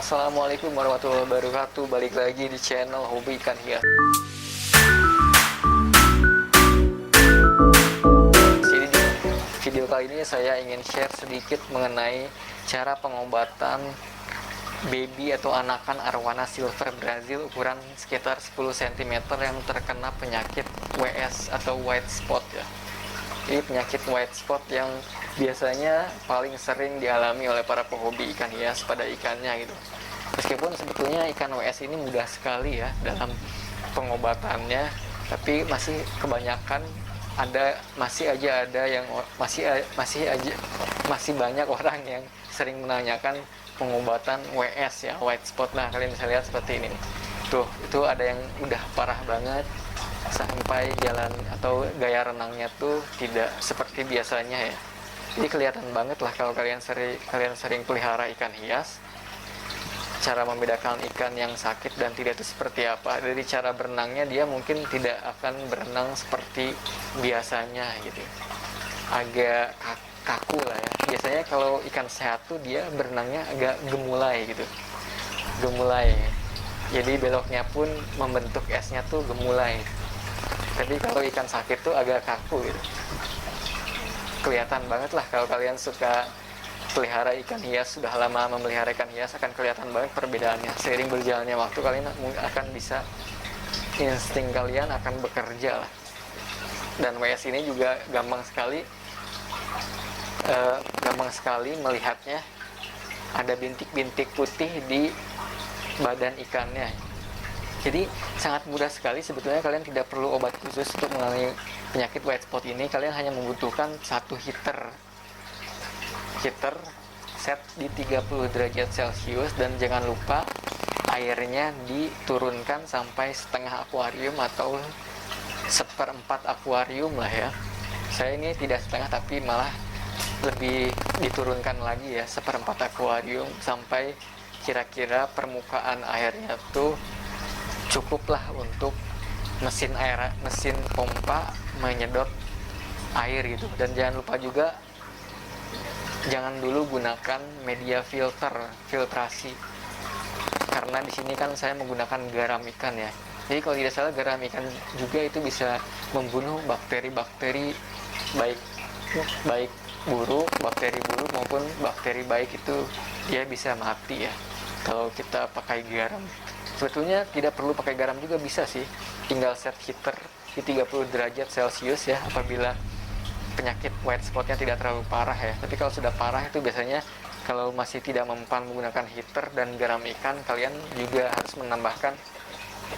Assalamualaikum warahmatullahi wabarakatuh. Balik lagi di channel Hobi Ikan Hias. Jadi di video kali ini saya ingin share sedikit mengenai cara pengobatan baby atau anakan arwana silver Brazil ukuran sekitar 10 cm yang terkena penyakit WS atau white spot ya. Ini penyakit white spot yang biasanya paling sering dialami oleh para pehobi ikan hias pada ikannya gitu. Meskipun sebetulnya ikan WS ini mudah sekali ya dalam pengobatannya, tapi masih kebanyakan masih banyak orang yang sering menanyakan pengobatan WS ya, white spot. Nah, kalian bisa lihat seperti ini. Tuh, itu ada yang udah parah banget sampai jalan atau gaya renangnya tuh tidak seperti biasanya ya. Jadi kelihatan banget lah kalau kalian sering pelihara ikan hias, cara membedakan ikan yang sakit dan tidak itu seperti apa. Dari cara berenangnya dia mungkin tidak akan berenang seperti biasanya gitu, agak kaku lah ya. Biasanya kalau ikan sehat tuh dia berenangnya agak gemulai gitu, gemulai. Jadi beloknya pun membentuk esnya tuh gemulai. Tapi kalau ikan sakit tuh agak kaku gitu. Kelihatan banget lah kalau kalian suka pelihara ikan hias, sudah lama memelihara ikan hias, akan kelihatan banget perbedaannya. Seiring berjalannya waktu kalian akan bisa, insting kalian akan bekerja lah. Dan WS ini juga gampang sekali melihatnya. Ada bintik-bintik putih di badan ikannya. Jadi sangat mudah sekali sebetulnya. Kalian tidak perlu obat khusus untuk mengalami penyakit white spot ini. Kalian hanya membutuhkan satu heater set di 30 derajat Celcius, dan jangan lupa airnya diturunkan sampai setengah akuarium atau seperempat akuarium lah ya. Saya ini tidak setengah tapi malah lebih diturunkan lagi ya, seperempat akuarium, sampai kira-kira permukaan airnya tuh cukuplah untuk mesin pompa menyedot air gitu. Dan jangan lupa juga jangan dulu gunakan media filtrasi, karena di sini kan saya menggunakan garam ikan ya. Jadi kalau tidak salah garam ikan juga itu bisa membunuh bakteri-bakteri baik buruk, bakteri buruk maupun bakteri baik, itu dia bisa mati ya kalau kita pakai garam. Sebetulnya tidak perlu pakai garam juga bisa sih, tinggal set heater di 30 derajat Celcius ya, apabila penyakit white spotnya tidak terlalu parah ya. Tapi kalau sudah parah itu biasanya kalau masih tidak mempan menggunakan heater dan garam ikan, kalian juga harus menambahkan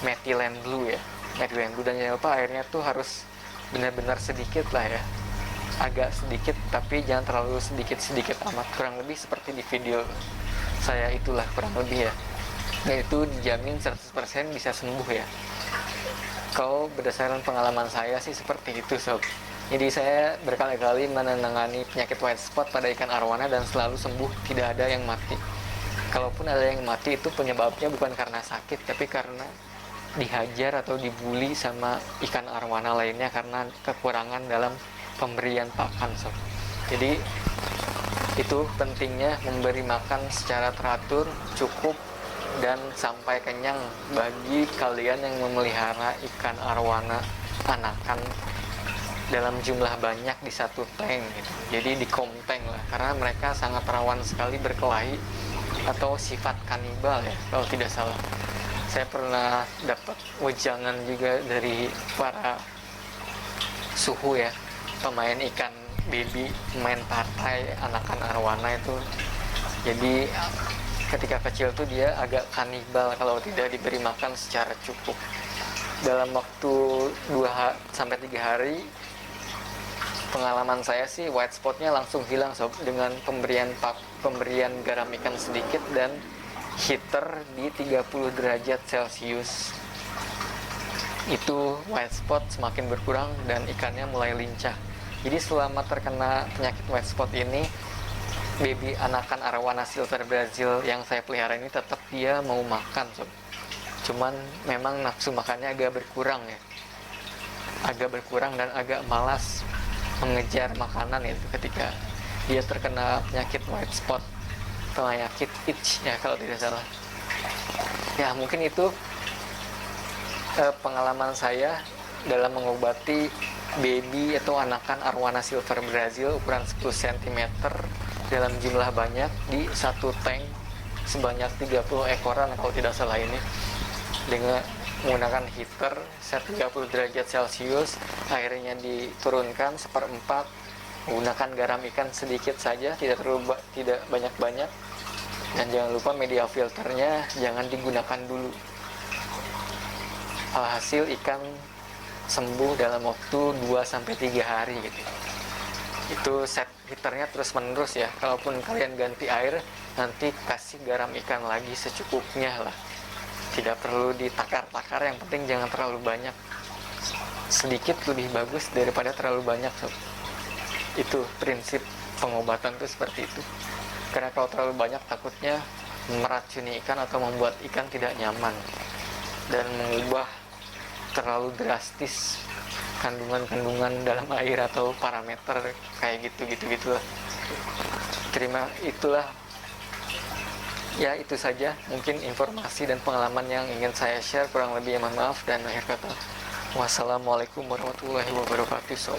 methylene blue ya, methylene blue. Dan jangan lupa airnya tuh harus benar-benar sedikit lah ya, agak sedikit tapi jangan terlalu sedikit amat, kurang lebih seperti di video saya itulah kurang lebih ya. Dan itu dijamin 100% bisa sembuh ya. Kalau berdasarkan pengalaman saya sih seperti itu sob. Jadi saya berkali-kali menangani penyakit white spot pada ikan arwana dan selalu sembuh, tidak ada yang mati. Kalaupun ada yang mati itu penyebabnya bukan karena sakit, tapi karena dihajar atau dibully sama ikan arwana lainnya karena kekurangan dalam pemberian pakan sob. Jadi itu pentingnya memberi makan secara teratur, cukup, dan sampai kenyang bagi kalian yang memelihara ikan arwana anakan dalam jumlah banyak di satu tank gitu. Jadi di komteng lah, karena mereka sangat rawan sekali berkelahi atau sifat kanibal ya kalau tidak salah. Saya pernah dapat wejangan juga dari para suhu ya, pemain ikan baby, pemain partai anakan arwana itu. Jadi ketika kecil tuh dia agak kanibal kalau tidak diberi makan secara cukup. Dalam waktu 2-3 hari, pengalaman saya sih white spotnya langsung hilang sob, dengan pemberian garam ikan sedikit dan heater di 30 derajat Celcius. Itu white spot semakin berkurang dan ikannya mulai lincah. Jadi selama terkena penyakit white spot ini, baby anakan arwana silver Brazil yang saya pelihara ini tetap dia mau makan sob. Cuman memang nafsu makannya agak berkurang ya, dan agak malas mengejar makanan itu ketika dia terkena penyakit white spot. penyakit itch ya kalau tidak salah. Ya mungkin itu pengalaman saya dalam mengobati baby atau anakan arwana silver Brazil ukuran 10 cm dalam jumlah banyak di satu tank sebanyak 30 ekoran kalau tidak salah ini, dengan menggunakan heater set 30 derajat Celcius. Airnya diturunkan seperempat, menggunakan garam ikan sedikit saja, tidak banyak-banyak, dan jangan lupa media filternya jangan digunakan dulu. Hasil ikan sembuh dalam waktu 2-3 hari gitu. Itu set heaternya terus menerus ya. Kalaupun kalian ganti air, nanti kasih garam ikan lagi secukupnya lah, tidak perlu ditakar-takar, yang penting jangan terlalu banyak. Sedikit lebih bagus daripada terlalu banyak sob. Itu prinsip pengobatan tuh seperti itu. Karena kalau terlalu banyak takutnya meracuni ikan atau membuat ikan tidak nyaman dan mengubah terlalu drastis kandungan-kandungan dalam air atau parameter kayak gitu lah. Itulah ya, itu saja mungkin informasi dan pengalaman yang ingin saya share. Kurang lebih mohon maaf, dan akhir kata wassalamualaikum warahmatullahi wabarakatuh.